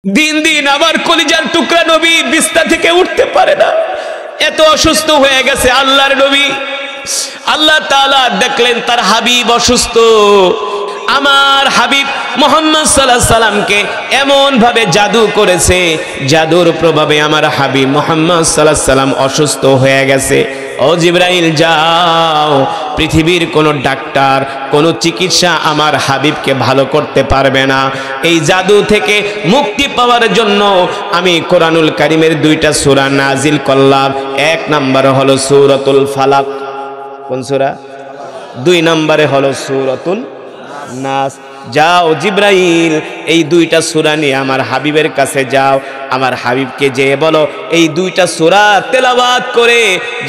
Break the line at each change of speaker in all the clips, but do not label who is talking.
দিন দিন আমার কলিজার টুকরা নবী বিছানা থেকে উঠতে পারে না, এত অসুস্থ হয়ে গেছে আল্লাহর নবী। আল্লাহ তাআলা দেখলেন তার হাবিব অসুস্থ। আমার হাবিব মুহাম্মদ সাল্লাল্লাহু আলাইহি সাল্লামকে এমন ভাবে জাদু করেছে, জাদুর প্রভাবে আমার হাবিব মুহাম্মদ সাল্লাল্লাহু আলাইহি সাল্লাম অসুস্থ হয়ে গেছে। ও জিবরাইল যাও, পৃথিবীর কোনো ডাক্তার কোনো চিকিৎসা আমার হাবিবকে ভালো করতে পারবে না। এই জাদু থেকে মুক্তি পাওয়ার জন্য আমি কোরআনুল কারীমের দুইটা সূরা নাজিল করলাম। এক নম্বরে হলো সূরাতুল ফালাক। কোন সূরা? 2 নম্বরে হলো সূরাতুল নাস। যাও জিবরাইল, এই দুইটা সূরা নিয়ে আমার হাবিবের কাছে যাও, আমার হাবিবকে যেয়ে বলো এই দুইটা সূরা তেলাওয়াত করে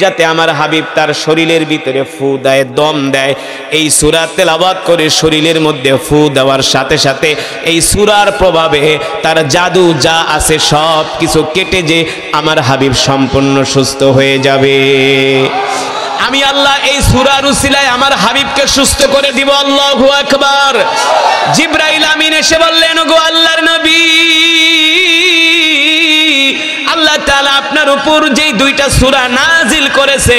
যাতে আমার হাবিব তার শরীরের ভিতরে ফু দেয়, দম দেয়। এই সূরা তেলাওয়াত করে শরীরের মধ্যে ফু দেওয়ার সাথে সাথে এই সূরার প্রভাবে তার জাদু যা আছে সব কিছু কেটে যে আমার হাবিব সম্পূর্ণ সুস্থ হয়ে যাবে। আমি আল্লাহ এই সূরার উসিলায় আমার হাবিবকে সুস্থ করে দিব। আল্লাহু আকবার। জিবরাইল আমিন এসে বললেন, গো আল্লাহর নবী, আল্লাহ তাআলা আপনার উপর যেই দুইটা সূরা নাজিল করেছে,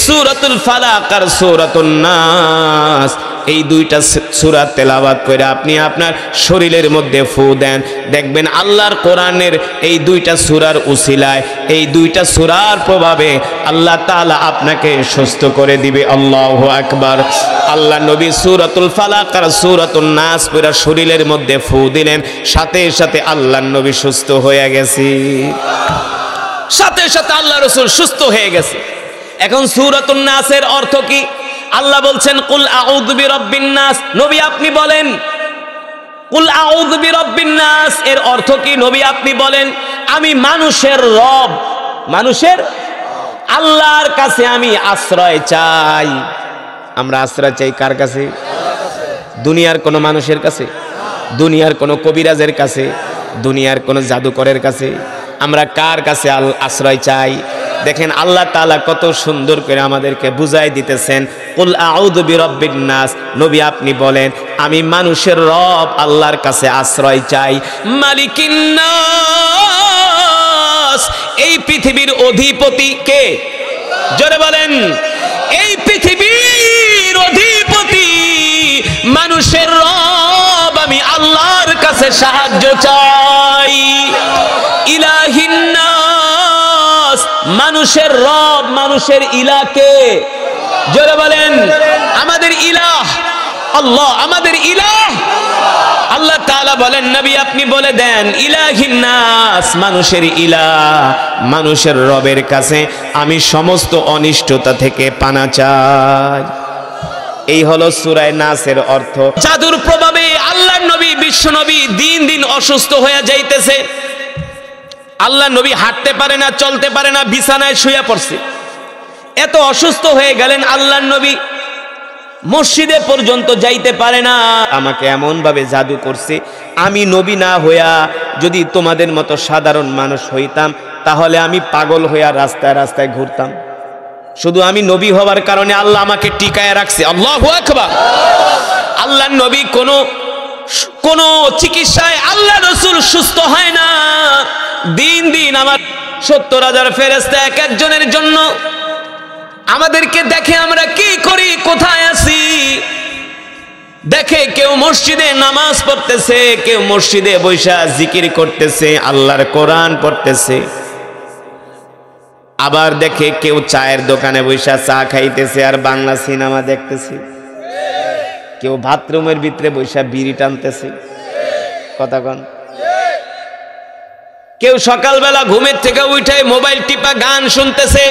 সূরাতুল ফালাক আর সূরাতুন নাস, এই দুইটা সূরা তেলাওয়াত করে আপনি আপনার শরীরের মধ্যে ফু দেন, দেখবেন আল্লাহর কোরআনের এই দুইটা সূরার উসিলায়, এই দুইটা সূরার প্রভাবে আল্লাহ তাআলা আপনাকে সুস্থ করে দিবে। আল্লাহু আকবার। আল্লাহ নবী সূরাতুল ফালাক আর সূরাতুন নাস পুরো শরীরের মধ্যে ফু দিলেন, সাথে সাথে আল্লাহর নবী সুস্থ হয়ে গেছে। সাথে সাথে আল্লাহ রাসূল সুস্থ হয়ে গেছে। এখন সূরাতুন নাসের অর্থ কি? আল্লাহ বলছেন কুল আউযু বিরাব্বিন নাস। নবী আপনি বলেন কুল আউযু বিরাব্বিন নাস এর অর্থ কি? নবী আপনি বলেন আমি মানুষের রব, মানুষের আল্লাহর কাছে আমি আশ্রয় চাই। আমরা আশ্রয় চাই কার কাছে? দুনিয়ার কোন মানুষের কাছে, দুনিয়ার কোন কবিরাজের কাছে, দুনিয়ার কোন জাদুকরের কাছে? আমরা কার কাছে আশ্রয় চাই? দেখেন আল্লাহ তাআলা কত সুন্দর করে আমাদেরকে বুঝাই দিতেছেন। কুল আউযু বিরাব্বিন নাস, নবী আপনি বলেন আমি মানুষের রব আল্লাহর কাছে আশ্রয় চাই। মালিকিন নাস, এই পৃথিবীর অধিপতি কে? জোরে বলেন। এই পৃথিবীর অধিপতি মানুষের রব আমি আল্লাহর কাছে সাহায্য চাই। ইলাহিন নাস, মানুষের রব মানুষের ইলাকে। জোরে বলেন। আমাদের ইলাহ আল্লাহ, আমাদের ইলাহ আল্লাহ তাআলা বলেন নবী আপনি বলে দেন ইলাহিন নাস, মানুষের ইলাহ মানুষের রবের কাছে আমি সমস্ত অনিষ্টতা থেকে পানা চাই। এই হলো সূরা নাসের অর্থ। জাদুর প্রভাবে আল্লাহর নবী বিশ্ব নবী দিন দিন অসুস্থ হয়ে যাইতেছে। আল্লাহ নবী হাঁটতে পারে না, চলতে পারে না, বিছানায় শুয়ে পড়ছে। এত অসুস্থ হয়ে গেলেন আল্লাহর নবী, মসজিদে পর্যন্ত যাইতে পারে না। আমাকে এমন ভাবে জাদু করছে, আমি নবী না হইয়া যদি তোমাদের মতো সাধারণ মানুষ হইতাম তাহলে আমি পাগল হইয়া রাস্তায় রাস্তায় ঘুরতাম। শুধু আমি নবী হওয়ার কারণে আল্লাহ আমাকে টিকায় রাখছে। আল্লাহু আকবার। আল্লাহর নবী কোন চিকিৎসায় আল্লাহ রাসূল সুস্থ হয় না। দিন দিন আমার 70,000 ফেরেশতা এক একজনের জন্য আমাদেরকে দেখে আমরা কি করি, কোথায় আছি। দেখে কেউ মসজিদে নামাজ পড়তেছে, কেউ মসজিদে বৈশা জিকির করতেছে, আল্লাহর কোরআন পড়তেছে। আবার দেখে কেউ চায়ের দোকানে বৈশা চা খাইতেছে আর বাংলা সিনেমা দেখতেছে। কেউ বাথরুমের ভিতরে বৈশা বিড়ি টানতেছে। কথা কন। কেউ সকালবেলা ঘুমের থেকে উঠে মোবাইল টিপা গান শুনতেছে।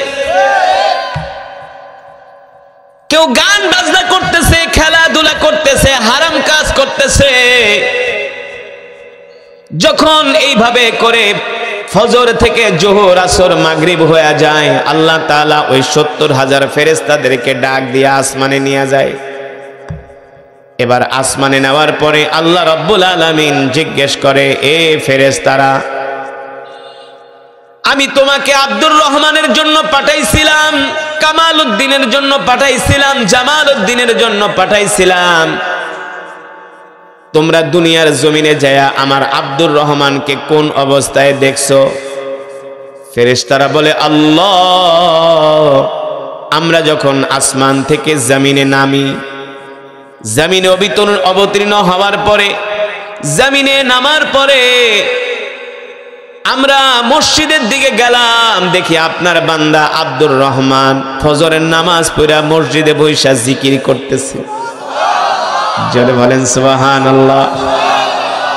কেউ গান বাজনা করতেছে, খেলাধুলা করতেছে, হারাম কাজ করতেছে। যখন এইভাবে করে ফজর থেকে জোহর আসর মাগরিব হয়ে যায়, আল্লাহ তাআলা ওই 70,000 ফেরেশতাদেরকে ডাক দিয়ে আসমানে নিয়ে যায়। এবার আসমানে নেওয়ার পরে আল্লাহ রাব্বুল আলামিন জিজ্ঞেস করে, এ ফেরেশতারা, আমি তোমাকে আব্দুর রহমানের জন্য পাঠাইছিলাম, কামাল উদ্দিনের জন্য পাঠাইছিলাম, জামাল উদ্দিনের জন্য পাঠাইছিলাম। তোমরা দুনিয়ার জমিনে যায়া আমার আব্দুর রহমানকে কোন অবস্থায় দেখছো? ফেরেশতারা বলে, আল্লাহ, আমরা যখন আসমান থেকে জমিনে নামি, জমিনে অবতীর্ণ হওয়ার পরে, জমিনে নামার পরে আমরা মসজিদের দিকে গেলাম, দেখি আপনার বান্দা আব্দুর রহমান ফজরের নামাজ পড়া মসজিদে বৈশা জিকির করতেছে। জোরে বলেন সুবহানাল্লাহ।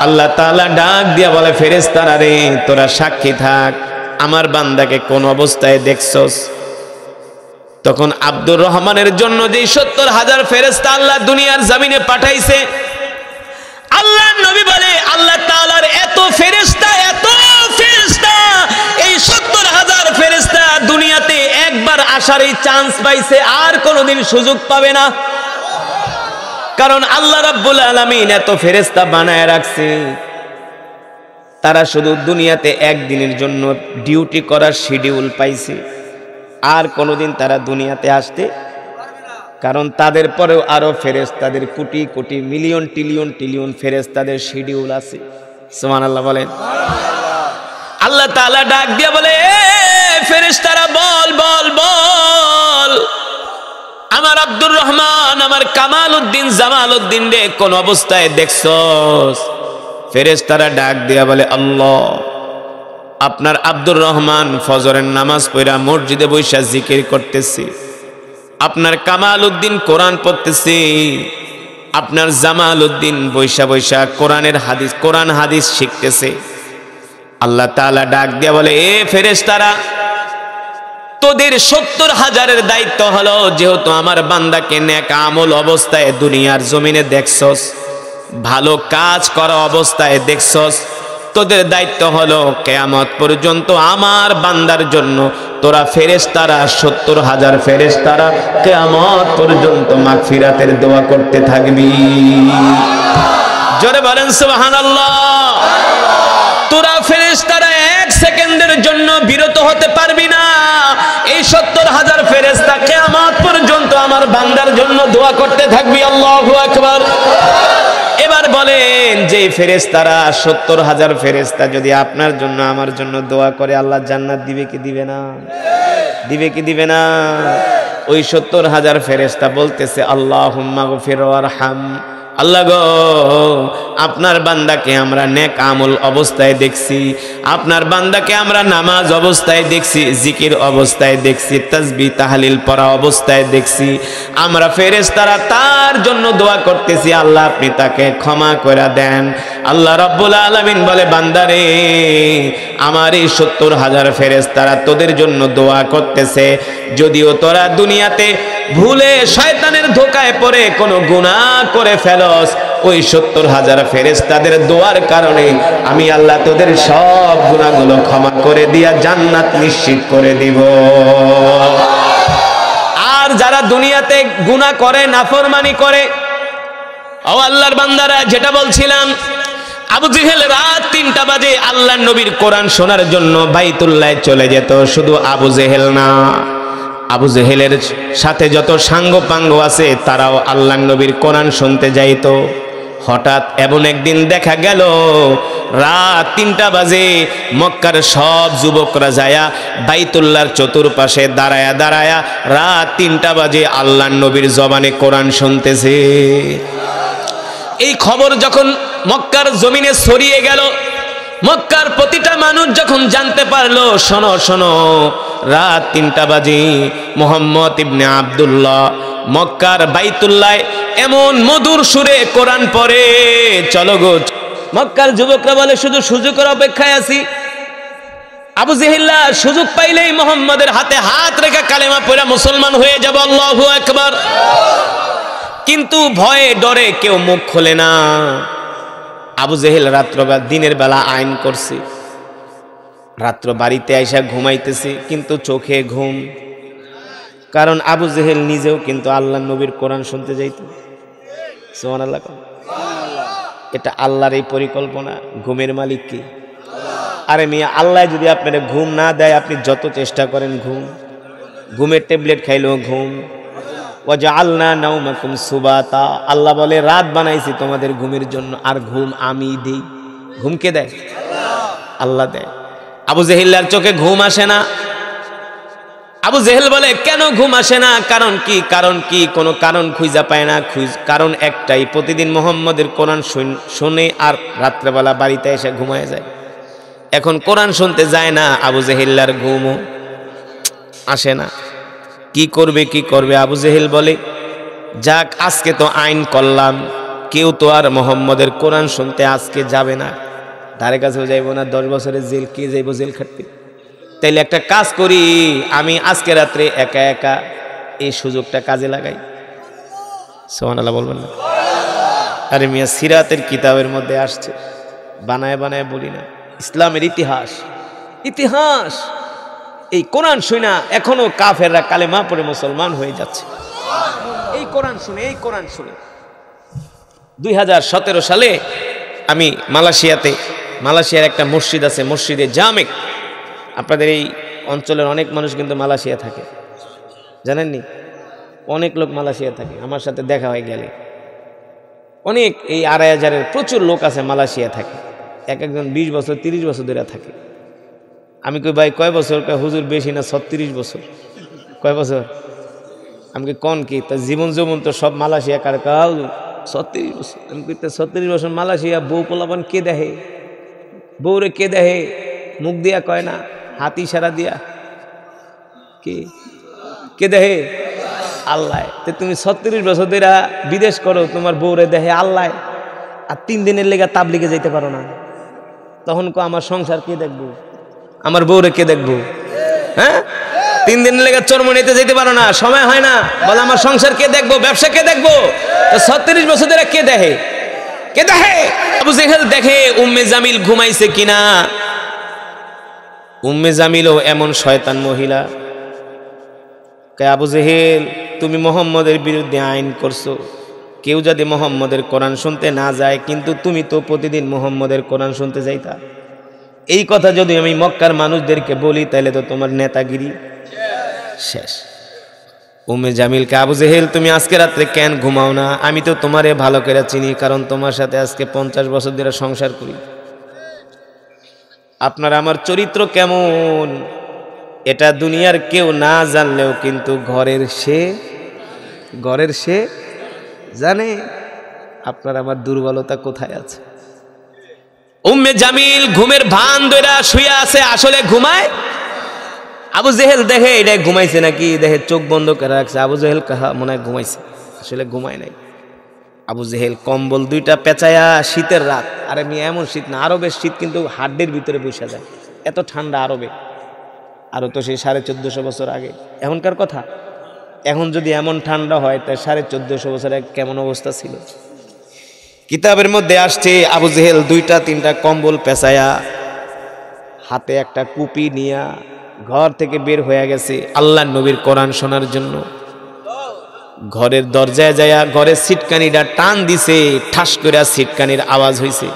আল্লাহ তাআলা ডাক দিয়া বলে, ফেরেশতারা রে, তোরা সাক্ষী থাক, আমার বান্দাকে কোন অবস্থায় দেখছস? তখন আব্দুর রহমানের জন্য যে 70,000 ফেরেশতা আল্লাহ দুনিয়ার জমিনে পাঠাইছে, আল্লাহর নবী বলে, আল্লাহ তাআলার এত ফেরেশতা, এই 70,000 ফেরেশতা দুনিয়াতে একবার আসার এই চান্স পাইছে, আর কোনোদিন সুযোগ পাবে না। কারণ আল্লাহ রাব্বুল আলামিন এত ফেরেশতা বানায় রাখছে, তারা শুধু দুনিয়াতে একদিনের জন্য ডিউটি করার শিডিউল পাইছে, আর কোনোদিন তারা দুনিয়াতে আসতে, কারণ তাদের পরেও আরো ফেরেশতাদের কোটি কোটি মিলিয়ন ট্রিলিয়ন ফেরেশতাদের শিডিউল আছে। সুবহানাল্লাহ বলেন। আল্লাহ তাআলা ডাক দিয়ে বলে, ফেরেশতারা বল বল বল, আমার আব্দুর রহমান, আমার কামাল উদ্দিন, জামাল উদ্দিন রে কোন অবস্থায় দেখছস? ফেরেশতারা ডাক দিয়া বলে, আল্লাহ, আপনার আব্দুর রহমান ফজরের নামাজ পড়া মসজিদে বৈশা জিকির করতেছে, আপনার কামাল উদ্দিন কোরআন পড়তেছে, আপনার জামাল উদ্দিন বৈশা বৈশা কোরআন হাদিস শিখতেছে। আল্লাহ তাআলা ডাক দিয়া বলে, এ ফেরেশতারা, তোদের 70,000-এর দায়িত্ব হলো, যেহেতু আমার বান্দাকে নেক আমল অবস্থায় দুনিয়ার জমিনে দেখছস, ভালো কাজ করা অবস্থায় দেখছস, তোদের দায়িত্ব হলো কিয়ামত পর্যন্ত আমার বান্দার জন্য তোরা ফেরেশতারা 70,000 ফেরেশতারা কিয়ামত পর্যন্ত মাগফিরাতের দোয়া করতে থাকবি। জোরে বলেন সুবহানাল্লাহ। তোরা ফেরেশতারা এক সেকেন্ডের জন্য বিরত হতে পারবি না, এই 70,000 ফেরেশতা কিয়ামত পর্যন্ত আমার বান্দার জন্য দোয়া করতে থাকবি। আল্লাহু আকবার। এবার বলেন, যে ফেরেশতারা 70,000 ফেরেশতা যদি আপনার জন্য আমার জন্য দোয়া করে, আল্লাহ জান্নাত দিবে কি দিবে না? দিবে কি দিবে না? ওই 70,000 ফেরেশতা বলতেছে, আল্লাহুম্মা গফির ওয়ারহাম, আল্লাহ গো, আপনার বান্দাকে আমরা নেক আমল অবস্থায় দেখছি, আপনার বান্দাকে আমরা নামাজ অবস্থায় দেখছি, জিকির অবস্থায় দেখছি, তাসবিহ তাহলিল পড়া অবস্থায় দেখছি, আমরা ফেরেশতারা তার জন্য দোয়া করতেছি, আল্লাহ আপনি তাকে ক্ষমা করে দেন। আল্লাহ রাব্বুল আলামিন বলে, বান্দারে, আমার এই 70,000 ফেরেশতারা তোদের জন্য দোয়া করতেছে, যদিও তোরা দুনিয়াতে ভুলে শয়তানের ধোকায় পড়ে কোনো গুনাহ করে ফেলস, ওই 70,000 ফেরেশতাদের দোয়ার কারণে আমি আল্লাহ তোদের সব গুনাহগুলো ক্ষমা করে দিয়া জান্নাত নিশ্চিত করে দিব। আর যারা দুনিয়াতে গুনাহ করে, নাফরমানি করে, ও আল্লাহর বান্দারা, যেটা বলছিলাম, আবু জেহেল রাত 3টা বাজে আল্লাহর নবীর কোরআন শোনার জন্য বাইতুল্লাহে চলে যেত। শুধু আবু জেহেল না, আবু জেহেলের সাথে যত সাঙ্গ পাঙ্গ আছে তারাও আল্লাহর নবীর কোরআন শুনতে যাইতো। হঠাৎ এমন একদিন দেখা গেল, রাত 3টা বাজে মক্কার সব যুবকরা যায়া বাইতুল্লাহর চতুর্পাশে দাঁড়ায়া দাঁড়ায়া রাত 3টা বাজে আল্লাহর নবীর জবানে কোরআন শুনতেছে। এই খবর যখন মক্কার জমিনে ছড়িয়ে গেল, মক্কার প্রতিটা মানুষ যখন জানতে পারলো, শোনো শোনো, রাত 3টা বাজে মুহাম্মদ ইবনে আব্দুল্লাহ মক্কার বাইতুল্লাহ এমন মধুর সুরে কোরআন পড়ে, চলো গো। মক্কার যুবকরা বলে, শুধু সুযোগের অপেক্ষায় আছি। আবু জেহেল্লা সুযোগ পাইলেই মুহাম্মাদের হাতে হাত রেখে কালেমা পড়ে মুসলমান হয়ে যাব। আল্লাহু আকবার। কিন্তু ভয়ে ডরে কেউ মুখ খোলে না। আবু জেহেল দিনের বেলা আইন করছে, রাত্র বাড়িতে আইসা ঘুমাইতেছে, কিন্তু চোখে ঘুম। কারণ আবু জেহেল নিজেও কিন্তু আল্লাহ নবীর কোরআন শুনতে যাইত। সুবহানাল্লাহ। এটা আল্লাহর এই পরিকল্পনা। ঘুমের মালিক কি? আরে মিয়া, আল্লাহ যদি আপনার ঘুম না দেয়, আপনি যত চেষ্টা করেন ঘুমের ট্যাবলেট খাইলেও ঘুম, ওয়াজআলনা নাওমাকুম সুবাতা, আল্লাহ বলে রাত বানাইছি তোমাদের ঘুমের জন্য, আর ঘুম আমি দেই। ঘুম কে দেয়? আল্লাহ দেয়। আবু জেহেলের চোখে ঘুম আসে না। আবু জেহেল বলে কেন ঘুম আসে না? কারণ কি? কারণ কি? কোনো কারণ খুঁজা পায় না। কারণ একটাই, প্রতিদিন মুহাম্মদের কোরআন শুনে আর রাত্রেবেলা বাড়িতে এসে ঘুমায় যায়। এখন কোরআন শুনতে যায় না, আবু জেহেলের ঘুমও আসে না। কি করবে কি করবে? আবু জেহেল বলে যাক, আজকে তো আইন করলাম, কেউ তো আর মুহাম্মদের কোরআন শুনতে আজকে যাবে না, ধারে কাছেও যাইব না। 10 বছরের জেল, কে যাইব জেল খাটতে? তাইলে একটা কাজ করি, আমি আজকে রাত্রে একা একা এই সুযোগটা কাজে লাগাই। সুবহানাল্লাহ বলবেন না? আরে মিয়া, সিরাতের কিতাবের মধ্যে আসছে, বানায় বানায় বলি না, ইসলামের ইতিহাস। ইতিহাস এই কোরআন শুনা এখনো কাফেররা কালেমা পড়ে মুসলমান হয়ে যাচ্ছে। এই কোরআন শুনে, এই কোরআন শুনে। 2017 সালে আমি মালয়েশিয়ার একটা মসজিদ আছে, মসজিদে জামেক। আপনাদের এই অঞ্চলের অনেক মানুষ কিন্তু মালয়েশিয়া থাকে, জানেননি? অনেক লোক মালয়েশিয়া থাকে, আমার সাথে দেখা হয়ে গেলে অনেক, এই 2,500-এর প্রচুর লোক আছে মালয়েশিয়া থাকে। একজন 20 বছর 30 বছর ধরে থাকে। আমি কই ভাই কয় বছর? কয় হুজুর বেশি না, 36 বছর। কয় বছর? আমি কন কি তা জীবন যৌবন তো সব মালয়েশিয়া কার? কাউ 36 বছর। আমি কই 36 বছর মালয়েশিয়া, বউ পোলাপান কে দেখে? বউরে কে দেখে? মুখ দিয়া কয় না, হাত ইশারা দিয়া। কে দেখে? আল্লাহ। তো তুমি 36 বছর ধরে বিদেশ করো, তোমার বউরে দেখে আল্লাহ, আর 3 দিনের লেগে তাবলিগে যাইতে পারো না। তখন কো আমার সংসার কে দেখবো, আমার বউরে কে দেখবো? হ্যাঁ, 3 দিনের লেগে চরমনিতে যেতে পারো না, সময় হয় না, বলে আমার সংসার কে দেখবো, ব্যবসা কে দেখবো? তো 36 বছর ধরে কে দেখে? কে দেখে? আবু জেহেল দেখে উম্মে জামিল ঘুমাইছে কিনা। উম্মে জামিলও এমন শয়তান মহিলা। কে আবু জেহেল, তুমি মুহাম্মদের বিরুদ্ধে আইন করছো, কেউ যদি মুহাম্মদের কোরআন শুনতে না যায়, কিন্তু তুমি তো প্রতিদিন মুহাম্মদের কোরআন শুনতে যাইতা। এই কথা যদি আমি মক্কার মানুষদেরকে বলি, তাহলে তো তোমার নেতাগিরি শেষ। উম্মে জামিলকে, আবু জেহেল তুমি আজকে রাত্রে কেন ঘুমাও না? আমি তো তোমারে ভালো করে চিনি, কারণ তোমার সাথে আজকে 50 বছর ধরে সংসার করি। আপনার আমার চরিত্র কেমন এটা দুনিয়ার কেউ না জানলেও কিন্তু ঘরের সে জানে আপনার আমার দুর্বলতা কোথায় আছে। উম্মে জামিল ঘুমের ভান ধরে শুয়ে আছে, আসলে ঘুমায়। আবু জেহেল দেখে এটা ঘুমাইছে নাকি, দেখে চোখ বন্ধ করে রাখছে। আবু জেহেল মনে হয় ঘুমাইছে, আসলে ঘুমায় নাই। আবু জেহেল কম্বল 2টা পেঁচায়া, শীতের রাত, আরে মেয়ে এমন শীত না, আরবের শীত কিন্তু হাড্ডির ভিতরে বসে যায়, এত ঠান্ডা আরবে। আরও তো সেই 1450 বছর আগে, এখনকার কথা। এখন যদি এমন ঠান্ডা হয়, তাই 1450 বছর আগে কেমন অবস্থা ছিল? কিতাবের মধ্যে আসছে আবু জেহেল 2টা-3টা কম্বল পেঁচায়া, হাতে একটা কুপি নিয়া ঘর থেকে বের হয়ে গেছে আল্লাহর নবীর কোরআন শোনার জন্য। ঘরের দরজায় যায়া ঘরের সিটকানিটা টান দিছে, ঠাস করে সিটকানির আওয়াজ হইছে।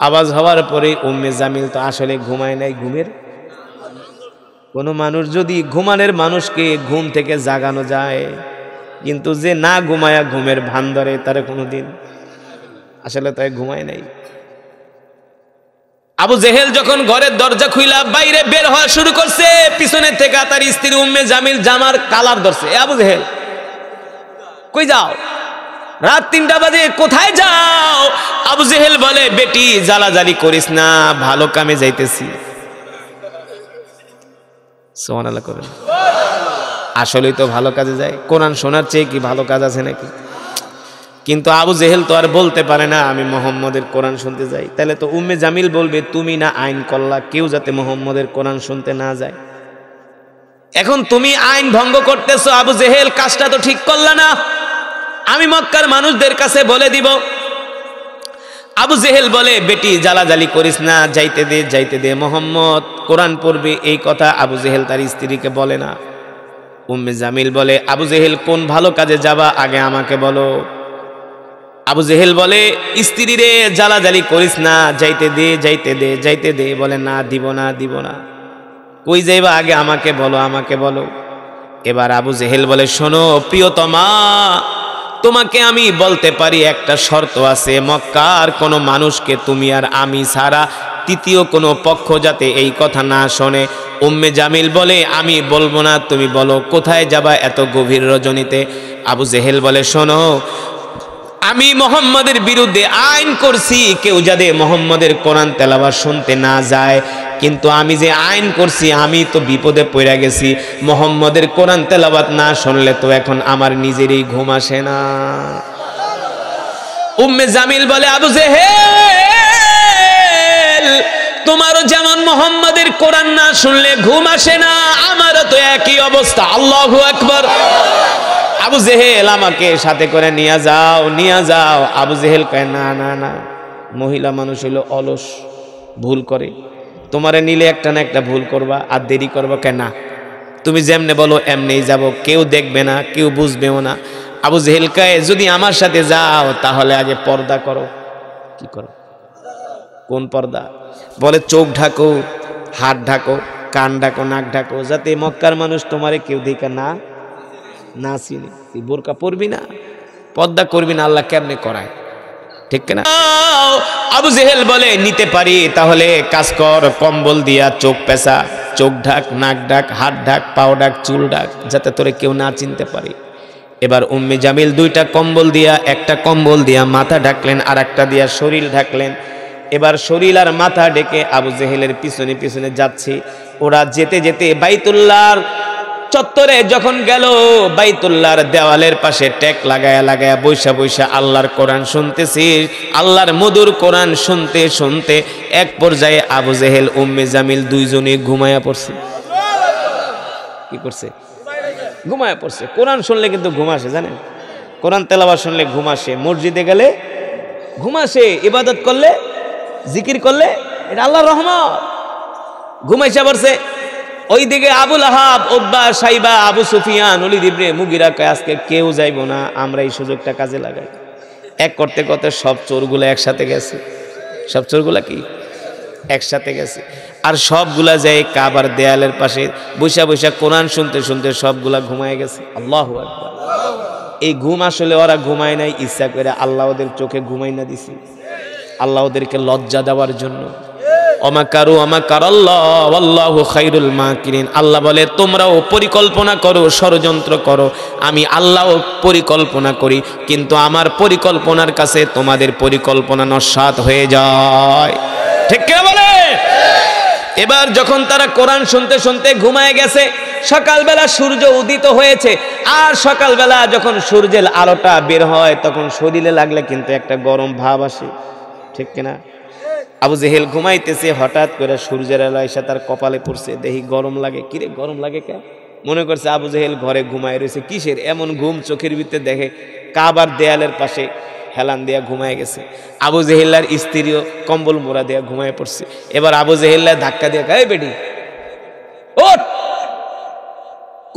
আওয়াজ হওয়ার পরে উম্মে জামিল তো আসলে ঘুমায় নাই। ঘুমের কোনো মানুষ যদি ঘুমানোর মানুষকে ঘুম থেকে জাগানো যায়, কিন্তু যে না ঘুমায়া ঘুমের ভান ধরে, তার কোনোদিন আসলে তাই ঘুমায় নাই। আবু জেহেল যখন ঘরের দরজা খুইলা বাইরে বের হওয়া শুরু করছে, পিছনে থেকে তার স্ত্রী উম্মে জামিল জামার কালার ধরছে। আবু জেহেল কই যাও? রাত 3টা বাজে, কোথায় যাও? আবু জেহেল বলে, বেটি জ্বালাজালি করিস না, ভালো কামে যাইতেছি। সুবহানাল্লাহ করেন। আসলেই তো ভালো কাজে যায়, কোরআন শোনার চেয়ে কি ভালো কাজ আছে নাকি? কিন্তু আবু জেহেল তো আর বলতে পারে না আমি মুহাম্মদের কোরআন শুনতে যাই। তাহলে তো উম্মে জামিল বলবে, তুমি না আইন করলা কেউ যাতে মুহাম্মদের কোরআন শুনতে না যায়, এখন তুমি আইন ভঙ্গ করতেছো। আবু জেহেল কাজটা তো ঠিক করলা না, আমি মক্কার মানুষদের কাছে বলে দিব। আবু জেহেল বলে, বেটি জ্বালাজালি করিস না, যাইতে দে, মুহাম্মদ কোরআন পড়বে। এই কথা আবু জেহেল তার স্ত্রীকে বলে না। উম্মে জামিল বলে, আবু জেহেল কোন ভালো কাজে যাবা, আগে আমাকে বলো। আবু জেহেল বলে, স্ত্রী রে জ্বালাজালি করিস না, যাইতে দে। বলে, না দিব না। কই যাইবা, আগে আমাকে বলো। এবার আবু জেহেল বলে, শোনো প্রিয়তমা, তোমাকে আমি বলতে পারি একটা শর্ত আছে, মক্কার কোনো মানুষকে তুমি আর আমি ছাড়া তৃতীয় কোনো পক্ষ যাতে এই কথা না শোনে। উম্মে জামিল বলে, আমি বলবো না, তুমি বলো কোথায় যাবা এত গভীর রজনীতে? আবু জেহেল বলে, শোনো, আমি মোহাম্মদের বিরুদ্ধে আইন করছি কেউ যাতে মোহাম্মদের কোরআন তেলাওয়াত শুনতে না যায়, কিন্তু আমি যে আইন করছি আমি তো বিপদে পড়ে গেছি। মোহাম্মদের কোরআন তেলাওয়াত না শুনলে তো এখন আমার নিজেরই ঘুম আসে না। উম্মে জামিল বলে, আবু জেহেল, তোমারও যেমন মোহাম্মদের কোরআন না শুনলে ঘুম আসে না, আমারও তো একই অবস্থা। আল্লাহু আকবার। আবু জেহেল, আমাকে সাথে করে নিয়ে যাও, নিয়ে যাও। আবু জেহেল কয়, না না না, মহিলা মানুষ হইল অলস, ভুল করে, তোমারে নিলে একটা না একটা ভুল করবা, আর দেরি করবা কেন? তুমি যেমনে বলো এমনেই যাব, কেউ দেখবে না, কেউ বুঝবেও না। আবু জেহেল কয়, যদি আমার সাথে যাও তাহলে আগে পর্দা করো। কি করো? কোন পর্দা? বলে চোখ ঢাকো, হাত ঢাকো, কান ঢাকো, নাক ঢাকো, যাতে মক্কার মানুষ তোমারে কেউ দেখে না না চিনি। তুই বোরকা পরবি না, পর্দা করবি না, আল্লাহ কেমনে করায়, ঠিক কিনা? আবু জেহেল বলে, নিতে পারি, তাহলে কাজ কর, কম্বল দিয়া চোখ পেঁচা, চোখ ঢাক, নাক ঢাক, হাত ঢাক, পাও ঢাক, চুল ঢাক, যাতে তোরে কেউ না চিনতে পারে। এবার উম্মে জামিল দুইটা কম্বল দিয়া, একটা কম্বল দিয়া মাথা ঢাকলেন, আর একটা দিয়া শরীর ঢাকলেন। এবার শরীর আর মাথা ঢেকে আবু জেহেলের পিছনে পিছনে যাচ্ছে। ওরা যেতে যেতে বাইতুল্লাহর চত্বরে যখন গেল, বাইতুল্লাহর দেওয়ালের পাশে টেক লাগায়া লাগায়া বৈশা বৈশা আল্লাহর কোরআন শুনতেছি। আল্লাহর মধুর কোরআন শুনতে শুনতে এক পর্যায়ে আবু জেহেল, উম্মে জামিল দুইজনে ঘুমায়া পড়ছে। কি করছে? ঘুমায়া পড়ছে। কোরআন শুনলে কিন্তু ঘুম আসে, জানেন? কোরআন তেলাওয়াত শুনলে ঘুম আসে, মসজিদে গেলে ঘুম আসে, ইবাদত করলে, জিকির করলে, এটা আল্লাহর রহমত। ঘুমাইসা পড়ছে। ওইদিকে আবুল আহাব, উতবা, সাইবা, আবু সুফিয়ান, ওলীদ ইবনে মুগীরা কয়, আজকে কেউ যাইব না, আমরা এই সুযোগটা কাজে লাগাই। এক করতে করতে সব চোরগুলা একসাথে গেছে। সব চোরগুলা কি একসাথে গেছে, আর সবগুলা যায় কাবার দেয়ালের পাশে বৈশা বৈশা কোরআন শুনতে শুনতে সবগুলা ঘুমায় গেছে। আল্লাহু আকবার। এই ঘুম আসলে ওরা ঘুমায় নাই ইচ্ছা করে, আল্লাহ ওদের চোখে ঘুমাই না দিছি, আল্লাহ ওদেরকে লজ্জা দেওয়ার জন্য। অমাকারু অমাকারাল্লাহ ওয়াল্লাহু খায়রুল মাকিরিন। আল্লাহ বলে, তোমরাও পরিকল্পনা করো, ষড়যন্ত্র করো, আমি আল্লাহও পরিকল্পনা করি, কিন্তু আমার পরিকল্পনার কাছে তোমাদের পরিকল্পনা নস্যাৎ হয়ে যায়। ঠিক কিনা বলে? এবার যখন তারা কোরআন শুনতে শুনতে ঘুমায় গেছে, সকালবেলা সূর্য উদিত হয়েছে, আর সকালবেলা যখন সূর্যের আলোটা বের হয় তখন শরীরে লাগলে কিন্তু একটা গরম ভাব আসে, ঠিক কিনা? আবু জেহেল ঘুমাইতেছে, হঠাৎ করে সূর্যের আলো এসে তার কপালে পড়ছে, দেখি গরম লাগে। কিরে গরম লাগে কে? মনে করছে আবু জেহেল ঘরে ঘুমায় রয়েছে। কিসের এমন ঘুম? চোখের ভিতরে দেখে কাবার দেয়ালের পাশে হেলান দিয়া ঘুমায় গেছে। আবু জেহেলার স্ত্রীও কম্বল মোড়া দিয়া ঘুমায় পড়ছে। এবার আবু জেহেল্লা ধাক্কা দিয়ে কয়, বেটি ওঠ,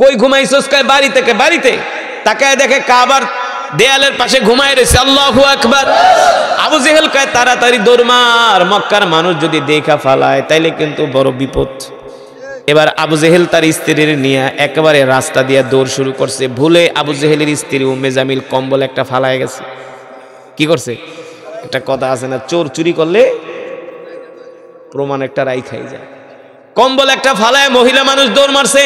কই ঘুমাইছস? কয় বাড়ি থেকে। বাড়িতে তাকায় দেখে কাবার দেয়ালের পাশে ঘুমায় রয়েছে। আল্লাহু আকবার। আবু জেহেল কয়, তাড়াতাড়ি দৌড় মার, মক্কার মানুষ যদি দেখা ফালায় তাইলে কিন্তু বড় বিপদ। এবার আবু জেহেল তার স্ত্রীর নিয়ে একেবারে রাস্তা দিয়ে দৌড় শুরু করছে। ভুলে আবু জেহেলের স্ত্রী উম্মে জামিল কম্বল একটা ফালায় গেছে। কি করছে? একটা কথা আছে না, চোর চুরি করলে প্রমাণ একটা রাই খাই যায়। কম্বল একটা ফালায় মহিলা মানুষ দৌড় মারছে।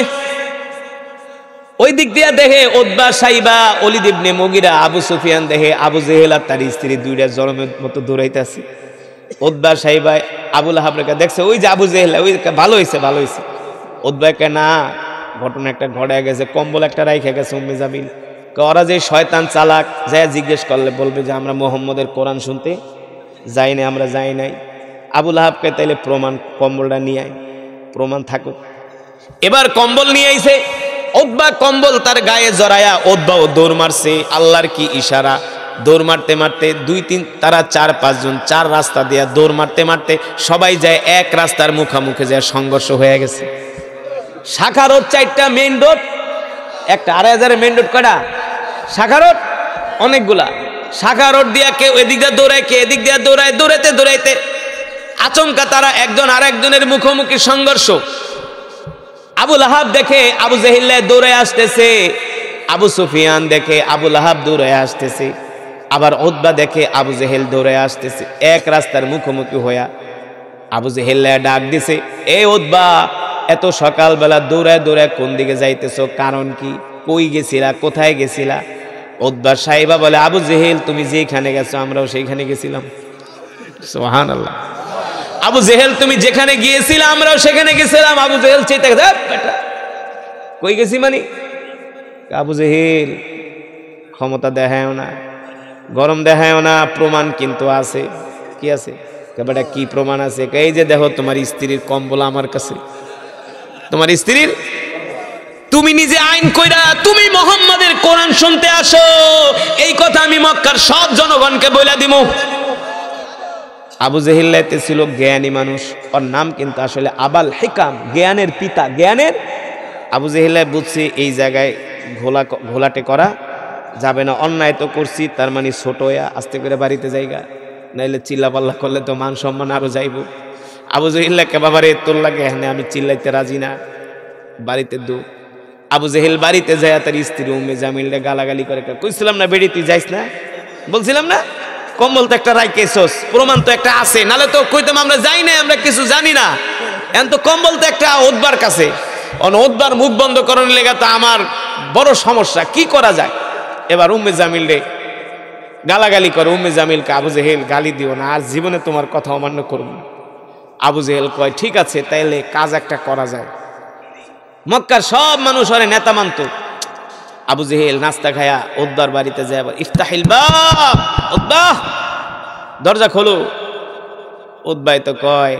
ওই দিক দিয়ে দেখে উতবা, সাইবা, ওলীদ ইবনে মুগীরা, আবু সুফিয়ান দেখে আবু জেহেল আর তার স্ত্রী দুইটা জরমের মতো দৌড়াইতেছে। উতবা, সাইবা, আবুল আহাবকে দেখছে, ওই যে আবু জেহেল, ওই ভালো হয়েছে, ভালো হয়েছে। উতবাকে না, ঘটনা একটা ঘটে গেছে, কম্বল একটা রাইখে গেছে উম্মে জামিল। ওরা যে শয়তান চালাক, যায় জিজ্ঞেস করলে বলবে যে আমরা মুহাম্মদের কোরআন শুনতে যাই নাই, আমরা যাই নাই। আবুল আহাবকে তাইলে প্রমাণ, কম্বলটা নিয়ে আয়, প্রমাণ থাকুক। এবার কম্বল নিয়ে আইছে। উতবা কম্বল তার গায়ে জড়ায়া উতবাও দৌড় মারছে। আল্লাহর কি ইশারা! দৌড় মারতে মারতে দুই তিন, তারা 4-5 জন, 4 রাস্তা দিয়ে দৌড় মারতে মারতে সবাই যায় এক রাস্তার মুখামুখি, যায় সংঘর্ষ হয়ে গেছে। শাখা রোড 4টা, মেইন রোড একটা। 2,500 মেইন রোড কয়টা? শাখা রোড অনেকগুলা। শাখা রোড দিয়া কেউ এদিক দিয়ে দৌড়ায়, কে এদিক দিয়ে দৌড়ায়। দৌড়াইতে দৌড়াইতে আচমকা তারা একজন আর একজনের মুখোমুখি সংঘর্ষ। আবু লাহাব দেখে আবু জেহেল দৌড়ে আসতেছে, আবু সুফিয়ান দেখে আবু লাহাব দৌড়ে আসতেছে, আবার উতবা দেখে আবু জেহেল দৌড়ে আসতেছে। এক রাস্তার মুখোমুখি হইয়া আবু জেহেল ডাক দিছে, এ উতবা, এত সকালবেলা দৌড়ায় দৌড়ায় কোন দিকে যাইতেছো? কারণ কি? কই গেছিলা? কোথায় গেছিলা? উতবা সাহেবা বলে, আবু জেহেল তুমি যেখানে গেছো আমরাও সেইখানে গেছিলাম। সুবহানাল্লাহ। আবু জেহেল তুমি যেখানে গিয়েছিলা আমরাও সেখানে গেছিলাম। আবু জেহেল চেয়ে কই গেছি মানে? আবু জেহেল ক্ষমতা দেখায়ও না, গরম দেখায়ও না, প্রমাণ কিন্তু আছে। কি আছে? বেটা কি প্রমাণ আছে? এই যে দেখো তোমার স্ত্রীর কম্বল আমার কাছে, তোমার স্ত্রীর, তুমি নিজে আইন কইরা তুমি মুহাম্মাদের কোরআন শুনতে আসো, এই কথা আমি মক্কার সব জনগণকে বলে দিমু। আবু জেহেল ছিল জ্ঞানী মানুষ, ওর নাম কিন্তু আসলে আবাল হিকাম, জ্ঞানের পিতা, জ্ঞানের। আবু জেহেল বুঝছে এই জায়গায় ঘোলাটে করা যাবে না, অন্যায় তো করছি, তার মানে ছোট হইয়া আস্তে করে বাড়িতে জায়গা, নাইলে চিল্লাপাল্লা করলে তো মান সম্মান আরো যাইব। আবু জেহেল বাবারে তোর লাগে এখানে আমি চিল্লাইতে রাজি না, বাড়িতে দু। আবু জেহেল বাড়িতে যায় তার স্ত্রী উম্মে জামিলরে গালাগালি করে, কইছিলাম না বেড়ি তুই যাইস না, বলছিলাম না কম্বল তো একটা রাইকেছস, প্রমাণ তো একটা আছে, নালে তো কইতাম আমরা যাই না, আমরা কিছু জানি না। এখন তো কম্বল তো একটা উতবার কাছে, উতবার মুখ বন্ধ করার লেগে তো আমার বড় সমস্যা, কি করা যায়? এবার উম্মে জামিল রে গালাগালি করে। উম্মে জামিলকে আবু জেহেল গালি দিও না, আর জীবনে তোমার কথা অমান্য করব। আবু জেহেল কয় ঠিক আছে, তাইলে কাজ একটা করা যায়। মক্কার সব মানুষ ওরে নেতা মানত। আবু জেহেল নাস্তা খায়া উতবার বাড়িতে যায়, আবার ইফতাহিল বাব, উতবা দরজা খোলো। উতবাই তো কয়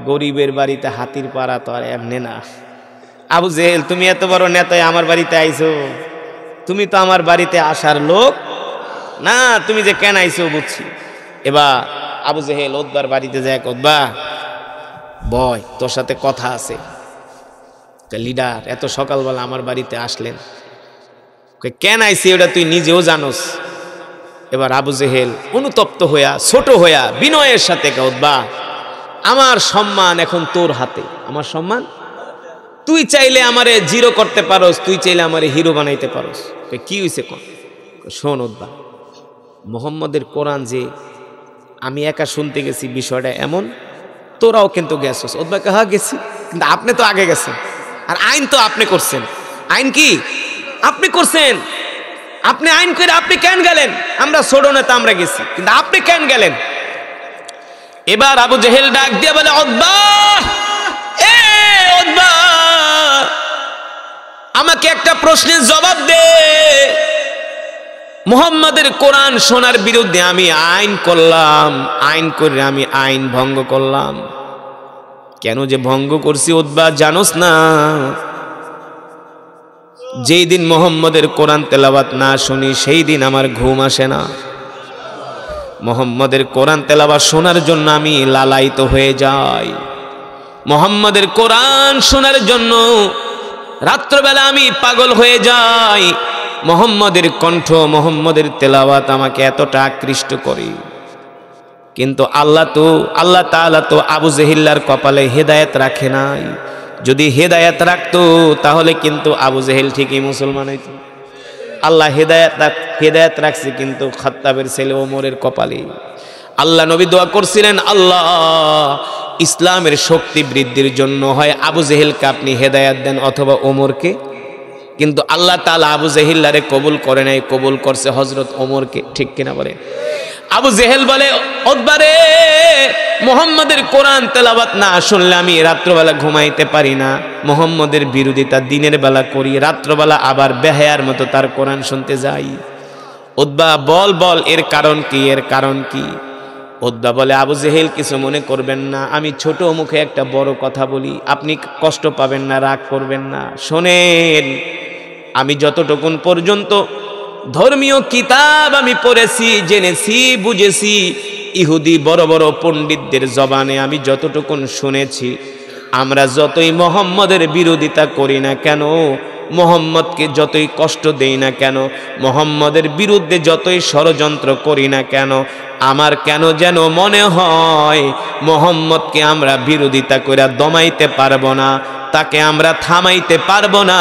গরিবের বাড়িতে হাতির পাড়া তো আর এমনি না। আবু জেহেল তুমি এত বড় নেতায় আমার বাড়িতে আইছো, তুমি তো আমার বাড়িতে আসার লোক না, তুমি যে কেন আইছো বুঝছি। এবার আবু জেহেল উতবার বাড়িতে যায়, উতবা বয় তোর সাথে কথা আছে। লিডার এত সকালবেলা আমার বাড়িতে আসলেন, কেন আইছি ওটা তুই নিজেও জানোস। এবার আবু জেহেল অনুতপ্ত হইয়া ছোট হইয়া বিনয়ের সাথে, উতবা আমার সম্মান এখন তোর হাতে, আমার সম্মান তুই চাইলে আমারে জিরো করতে পারোস, তুই চাইলে আমারে হিরো বানাইতে পারোস। কি হইছে কোন? শোন উতবা, মুহাম্মদের কোরআন যে আমি একা শুনতে গেছি বিষয়টা এমন, তোরাও কিন্তু গেছস। উতবাকে হ্যাঁ গেছি, কিন্তু আপনি তো আগে গেছেন, আর আইন তো আপনি করছেন। আইন কি আপনি করছেন? আপনি আইন করে আপনি কেন গেলেন? আমরা ছোট নেতা আমরা গেছি, কিন্তু আপনি কেন গেলেন? এবার আবু জেহেল ডাক দিয়ে বলে, উতবা এ উতবা আমাকে একটা প্রশ্নের জবাব দে। মুহাম্মাদের কোরআন শোনার বিরুদ্ধে আমি আইন করলাম, আইন করে আমি আইন ভঙ্গ করলাম। কেন যে ভঙ্গ করছি উতবা জানোস না? যেই দিন মুহাম্মাদের কোরআন তেলাওয়াত না শুনি সেই দিন আমার ঘুম আসে না। মুহাম্মাদের কোরআন তেলাওয়াত শোনার জন্য আমি লালায়িত হয়ে যাই। মুহাম্মাদের কোরআন শোনার জন্য রাত্রবেলা আমি পাগল হয়ে যাই। মুহাম্মাদের কণ্ঠ, মুহাম্মাদের তেলাওয়াত আমাকে এতটা আকৃষ্ট করে। কিন্তু আল্লাহ তাআলা তো আবু জেহেলের কপালে হেদায়েত রাখে নাই। যদি হেদায়েত রাখতো তাহলে কিন্তু আবু জেহেল ঠিকই মুসলমান হইত। আল্লাহ হেদায়েত রাখছে কিন্তু খাত্তাবের ছেলে ওমরের কপালে। আল্লাহ নবী দোয়া করছিলেন, আল্লাহ ইসলামের শক্তি বৃদ্ধির জন্য হয় আবু জেহেলকে আপনি হেদায়েত দেন অথবা ওমরকে। কিন্তু আল্লাহ তাআলা আবু জেহেলারে কবুল করে নাই, কবুল করছে হযরত ওমরকে। ঠিক কিনা বলে? আবু জেহেল বলে, উতবারে মুহাম্মাদের কোরআন তেলাওয়াত না শুনলে আমি রাত্রবেলা ঘুমাইতে পারি না। মুহাম্মাদের বিরোধিতা দিনের বেলা করি, রাত্রবেলা আবার বেহায়ার মতো তার কোরআন শুনতে যাই। উতবা বল এর কারণ কি, এর কারণ কি? উতবা বলে, আবু জেহেল কিছু মনে করবেন না, আমি ছোট মুখে একটা বড় কথা বলি, আপনি কষ্ট পাবেন না, রাগ করবেন না। শোনেন, আমি যতটুকুন পর্যন্ত ধর্মীয় কিতাব আমি পড়েছি, জেনেছি, বুঝেছি, ইহুদি বড় বড় পণ্ডিতদের জবানে আমি যতটুকুন শুনেছি, আমরা যতই মুহাম্মাদের বিরোধিতা করি না কেন, মুহাম্মদকে যতই কষ্ট দেই না কেন, মুহাম্মদের বিরুদ্ধে যতই ষড়যন্ত্র করি না কেন, আমার কেন যেন মনে হয় মুহাম্মদকে আমরা বিরোধিতা করে দমাইতে পারবো না, তাকে আমরা থামাইতে পারবো না।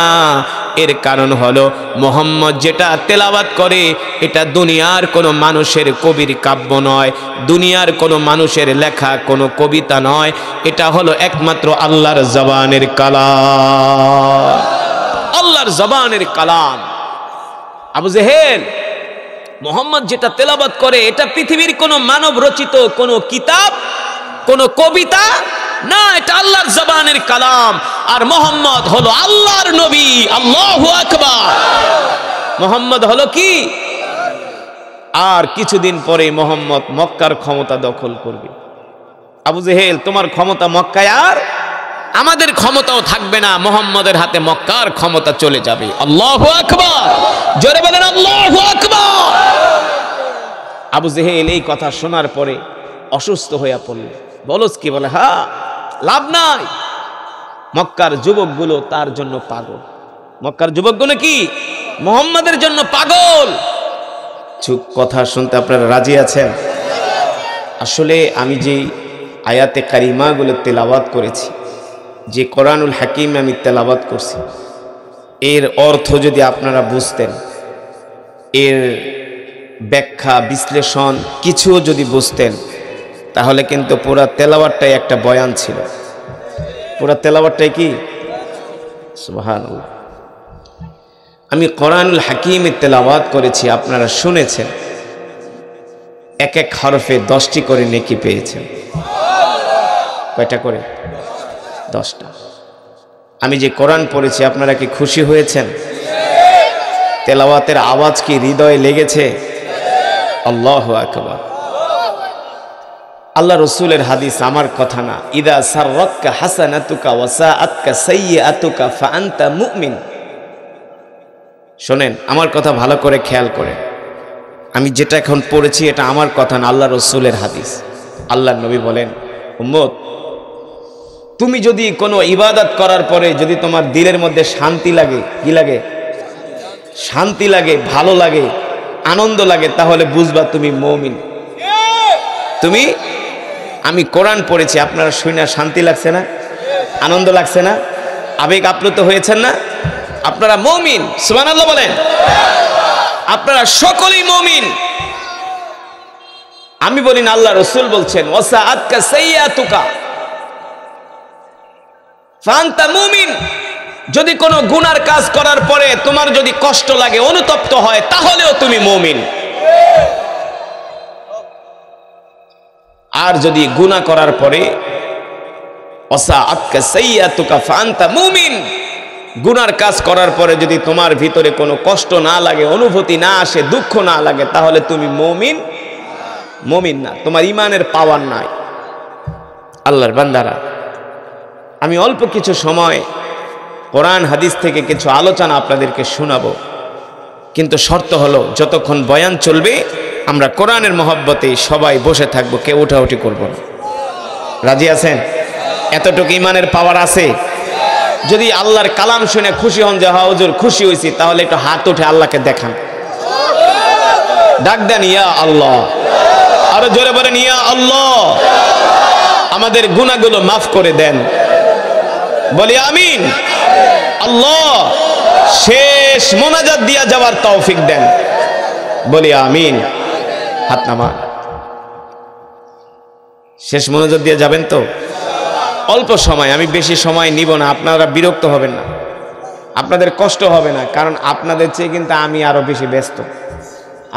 এর কারণ হলো মুহাম্মদ যেটা তেলাওয়াত করে এটা দুনিয়ার কোনো মানুষের কবির কাব্য নয়, দুনিয়ার কোনো মানুষের লেখা কোনো কবিতা নয়, এটা হলো একমাত্র আল্লাহর জবানের কালাম, আল্লাহর জবানের কালাম। আবু জেহেল মুহাম্মদ যেটা তেলাওয়াত করে এটা পৃথিবীর কোনো মানব রচিত কোনো কিতাব কোনো কবিতা না, এটা আল্লাহর জবানের কালাম। আর মুহাম্মদ হলো আল্লাহর নবী। আল্লাহু আকবার। মুহাম্মদ হলো কি? আর কিছুদিন পরে মুহাম্মদ মক্কার ক্ষমতা দখল করবে। আবু জেহেল তোমার ক্ষমতা মক্কায়, আর আমাদের ক্ষমতাও থাকবে না, মুহাম্মদের হাতে মক্কার ক্ষমতা চলে যাবে। আল্লাহু আকবার। জোরে বলেন আল্লাহু আকবার। আবু জেহেল এই কথা শোনার পরে অসুস্থ হয়ে পড়ল। বলস কি বলে, হ্যাঁ লাভ নাই, মক্কার যুবকগুলো তার জন্য পাগল। মক্কার যুবকগুলো কি মুহাম্মদের জন্য পাগল। চুপ, কথা শুনতে আপনারা রাজি আছেন? আসলে আমি যে আয়াতে কারিমাগুলো তেলাওয়াত করেছি, যে কোরআনুল হাকিম আমি তেলাওয়াত করছি, এর অর্থ যদি আপনারা বুঝতেন, এর ব্যাখ্যা বিশ্লেষণ কিছুও যদি বুঝতেন, তাহলে কিন্তু পুরা তেলাওয়াতটাই একটা বয়ান ছিল। পুরা তেলাওয়াতটাই কি? সুবহানাল্লাহ। আমি কোরআনুল হাকিমের তেলাওয়াত করেছি, আপনারা শুনেছেন, এক এক হরফে 10টি করে নেকি পেয়েছেন। কয়টা করে? 10টা। আমি যে কোরআন পড়েছি আপনারা কি খুশি হয়েছেন? তেলাওয়াতের আওয়াজ কি হৃদয়ে লেগেছে? আল্লাহু আকবার। আল্লাহ রসুলের হাদিস, আমার কথা না। ইদা সাররাতকা হাসানাতুকা ওয়া সাআতকা সাইয়্যাতুকা ফাআনতা মুমিন। শোনেন, আমার কথা ভালো করে খেয়াল করে। আমি যেটা এখন পড়েছি এটা আমার কথা না, আল্লাহ রসুলের হাদিস। আল্লাহর নবী বলেন, উম্মত তুমি যদি কোনো ইবাদত করার পরে যদি তোমার দিলের মধ্যে শান্তি লাগে, কি লাগে? শান্তি লাগে, ভালো লাগে, আনন্দ লাগে, তাহলে বুঝবা তুমি মুমিন। তুমি, আমি কোরআন পড়েছি, আপনারা শুনে শান্তি লাগছে না? আনন্দ লাগছে না? আবেগ আপ্লুত হয়েছেন না? আপনারা মুমিন। সুবহানাল্লাহ বলেন। আপনারা সকলেই মুমিন। আমি বলি না, আল্লাহ রাসূল বলছেন, ওয়াসাআতকা সাইয়্যাতুকা ফাআনতা মুমিন। যদি কোনো গুনার কাজ করার পরে তোমার যদি কষ্ট লাগে, অনুতপ্ত হয়, তাহলেও তুমি মুমিন। আর যদি গুনাহ করার পরে ওয়াসাআতকা সাইয়্যাতুকা ফাআনতা মুমিন, গুনার কাজ করার পরে যদি তোমার ভিতরে কোনো কষ্ট না লাগে, অনুভূতি না আসে, দুঃখ না লাগে, তাহলে তুমি মুমিন। মুমিন না, তোমার ঈমানের পাওয়ার নাই। আল্লাহর বান্দারা, আমি অল্প কিছু সময় কোরআন হাদিস থেকে কিছু আলোচনা আপনাদেরকে শোনাবো, কিন্তু শর্ত হলো যতক্ষণ বয়ান চলবে আমরা কোরআনের মহব্বতে সবাই বসে থাকবো, কেউ উঠাউঠি করবো না। রাজি আছেন? এতটুকু ঈমানের পাওয়ার আছে? যদি আল্লাহর কালাম শুনে খুশি হন যে হ্যাঁ হুজুর খুশি হয়েছি, তাহলে একটু হাত উঠে আল্লাহকে দেখান, ডাক দেন ইয়া আল্লাহ, আরো জোরে বলেন ইয়া আল্লাহ, আমাদের গুনাহগুলো মাফ করে দেন। বলি আমিন। আল্লাহ শেষ মোনাজাত দিয়া যাওয়ার তৌফিক দেন। বলি আমিন। হাত নামান। শেষ মোনাজাত দিয়ে যাবেন তো? অল্প সময়, আমি বেশি সময় নিব না, আপনারা বিরক্ত হবেন না, আপনাদের কষ্ট হবে না, কারণ আপনাদের চেয়ে কিন্তু আমি আরো বেশি ব্যস্ত।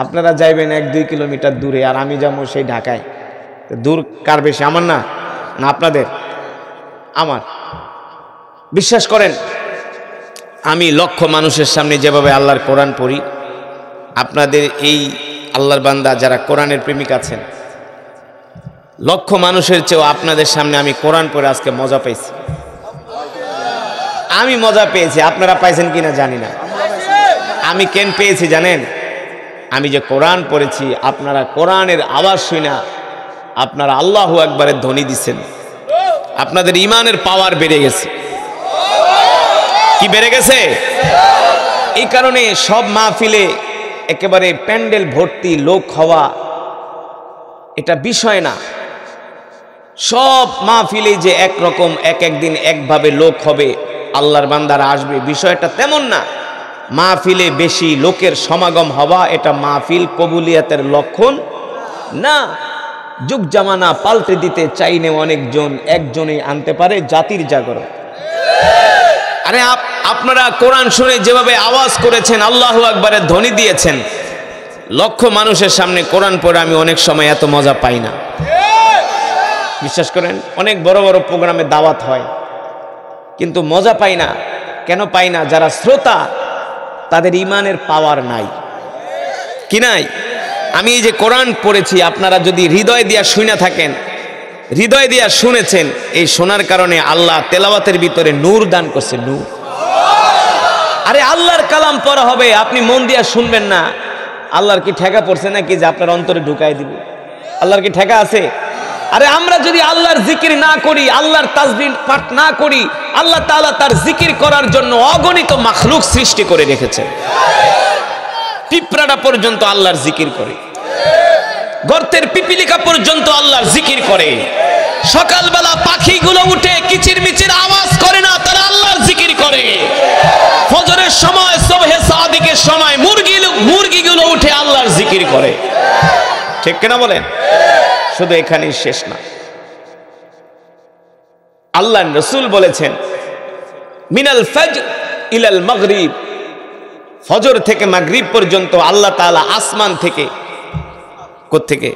আপনারা যাইবেন 1-2 কিলোমিটার দূরে, আর আমি যাবো সেই ঢাকায়। দূর কার বেশি, আমার না না আপনাদের? আমার। বিশ্বাস করেন, আমি লক্ষ মানুষের সামনে যেভাবে আল্লাহর কোরআন পড়ি, আপনাদের এই আল্লাহর বান্দা যারা কোরআনের প্রেমিক আছেন, লক্ষ মানুষের চেয়েও আপনাদের সামনে আমি কোরআন পড়ে আজকে মজা পেয়েছি। আমি মজা পেয়েছি, আপনারা পাইছেন কিনা জানি না। আমি কেন পেয়েছি জানেন? আমি যে কোরআন পড়েছি, আপনারা কোরআনের আওয়াজ শুনা আপনারা আল্লাহু আকবারের ধ্বনি দিচ্ছেন, আপনাদের ঈমানের পাওয়ার বেড়ে গেছে। কি বেড়ে গেছে? এই কারণে সব মাহফিলে একেবারে প্যান্ডেল ভর্তি লোক হওয়া এটা বিষয় না। সব মাহফিলে যে একরকম এক একদিন একভাবে লোক হবে, আল্লাহর বান্দারা আসবে, বিষয়টা তেমন না। মাহফিলে বেশি লোকের সমাগম হওয়া এটা মাহফিল কবুলিয়াতের লক্ষণ না। যুগ জামানা পাল্টে দিতে চাইলে অনেকজন একজনেই আনতে পারে জাতির জাগরণ। আরে আপনারা কোরআন শুনে যেভাবে আওয়াজ করেছেন, আল্লাহু আকবারের ধ্বনি দিয়েছেন, লক্ষ মানুষের সামনে কোরআন পড়ে আমি অনেক সময় এত মজা পাই না। বিশ্বাস করেন, অনেক বড় বড় প্রোগ্রামে দাওয়াত হয়, কিন্তু মজা পাই না। কেন পাই না? যারা শ্রোতা তাদের ইমানের পাওয়ার নাই। কি নাই? আমি এই যে কোরআন পড়েছি, আপনারা যদি হৃদয় দিয়া শুনে থাকেন, হৃদয় দিয়া শুনেছেন, এই শোনার কারণে আল্লাহ তেলাওয়াতের ভিতরে নূর দান করছে। নূর। আরে আল্লাহর কালাম পড়া হবে, আপনি মন দিয়া শুনবেন না, আল্লাহর কি ঠেকা পড়ছে নাকি যে আপনার অন্তরে ঢুকাই দিবে? আল্লাহর কি ঠেকা আছে? আরে আমরা যদি আল্লাহর জিকির না করি, আল্লাহর তাসবিহ পাঠ না করি, আল্লাহ তাআলা তার জিকির করার জন্য অগণিত মাখলুক সৃষ্টি করে রেখেছেন। পিঁপড়াটা পর্যন্ত আল্লাহর জিকির করে, গর্তের পিপিলিকা পর্যন্ত আল্লাহর জিকির করে, সকালবেলা পাখিগুলো উঠে কিচিরমিচির আওয়াজ করে না, তারা আল্লাহর জিকির করে। ফজরের সময়, সুবহে সাদিকের সময় মুরগিগুলো উঠে আল্লাহর জিকির করে। ঠিক কিনা বলেন? শুধু এখানেই শেষ না, আল্লাহর রাসূল বলেছেন মিনাল ফজর ইলাল মাগরিব, ফজর থেকে মাগরিব পর্যন্ত আল্লাহ তাআলা আসমান থেকে, কোত্থেকে?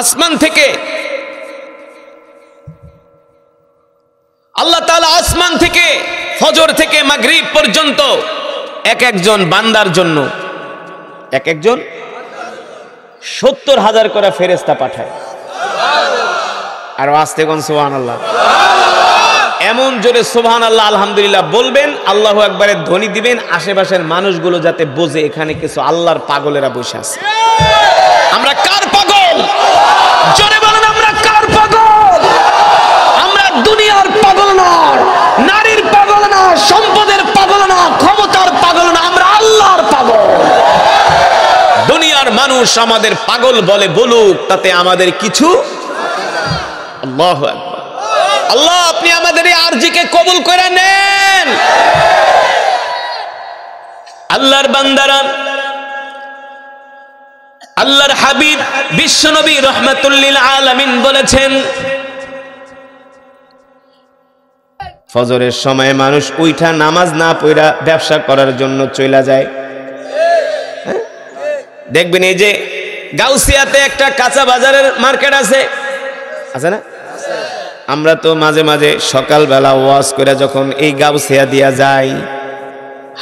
আসমান থেকে আল্লাহ তাআলা আসমান থেকে ফজর থেকে মাগরিব পর্যন্ত এক একজন বান্দার জন্য, এক একজন 70,000 করে ফেরেশতা পাঠায়। আর আস্তে কোন সুবহানাল্লাহ, এমন জোরে সুবহানাল্লাহ আলহামদুলিল্লাহ বলবেন, আল্লাহু আকবারের ধ্বনি দিবেন, আশেপাশের মানুষগুলো যাতে বোঝে এখানে কিছু আল্লাহর পাগলেরা বসে আছে। আমরা কার পাগল? জোরে বলেন, আমরা কার পাগল? আমরা দুনিয়ার পাগল না, নারীর পাগল না, সম্পদের পাগল না, ক্ষমতার পাগল না, আমরা আল্লাহর পাগল। দুনিয়ার মানুষ আমাদের পাগল বলে বলুক, তাতে আমাদের কিছু। আল্লাহু আকবার। আল্লাহ আপনি আমাদের এই আরজিকে কবুল করে নেন। আল্লাহর বান্দারা, আল্লাহর হাবিব বিশ্বনবী রাহমাতুল লিল আলামিন বলেছেন, ফজরের সময় মানুষ উইঠা নামাজ না পড়া ব্যবসা করার জন্য চলে যায়। দেখবেন এই যে গাউসিয়াতে একটা কাঁচা বাজারের মার্কেট আছে, আছে না? আমরা তো মাঝে মাঝে সকালবেলা ওয়াজ করে যখন এই গাউসিয়া দিয়া যাই,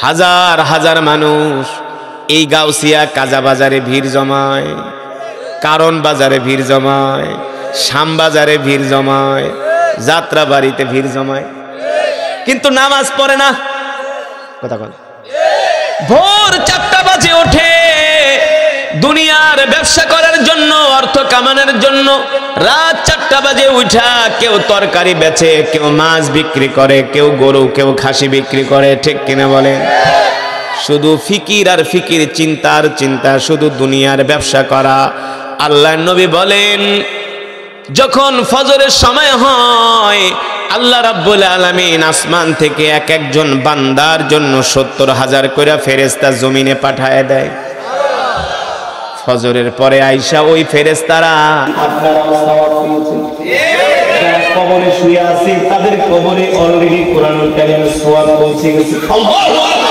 হাজার হাজার মানুষ এই গাউসিয়া কাঁচা বাজারে ভিড় জমায়, কারণ বাজারে ভিড় জমায়, শ্যামবাজারে ভিড় জমায়, যাত্রা বাড়িতে ভিড় জমায়, কিন্তু নামাজ পড়ে না। কথা বল। ভোর 4টা বাজে ওঠে দুনিয়ার ব্যবসা করার জন্য, অর্থ কামানোর জন্য। রাত 4টা বাজে উঠা কেউ তরকারি বেচে, কেউ মাছ বিক্রি করে, কেউ গরু, কেউ খাসি বিক্রি করে। ঠিক কিনা বলেন? শুধু ফিকির আর ফিকির, চিন্তার চিন্তা, শুধু দুনিয়ার ব্যবসা করা। আল্লাহর নবী বলেন, যখন ফজরের সময় হয়, আল্লাহ রাব্বুল আলামিন আসমান থেকে এক একজন বান্দার জন্য 70,000 করে ফেরেশতা জমিনে পাঠায় দেয়। ফজরের পরে আইসা ওই ফেরেশতারা কবরে শুয়ে আছে, তাদের কবরে অলরেডি কোরআনুল কারীমের সওয়াব পৌঁছে গেছে। আল্লাহু আকবার।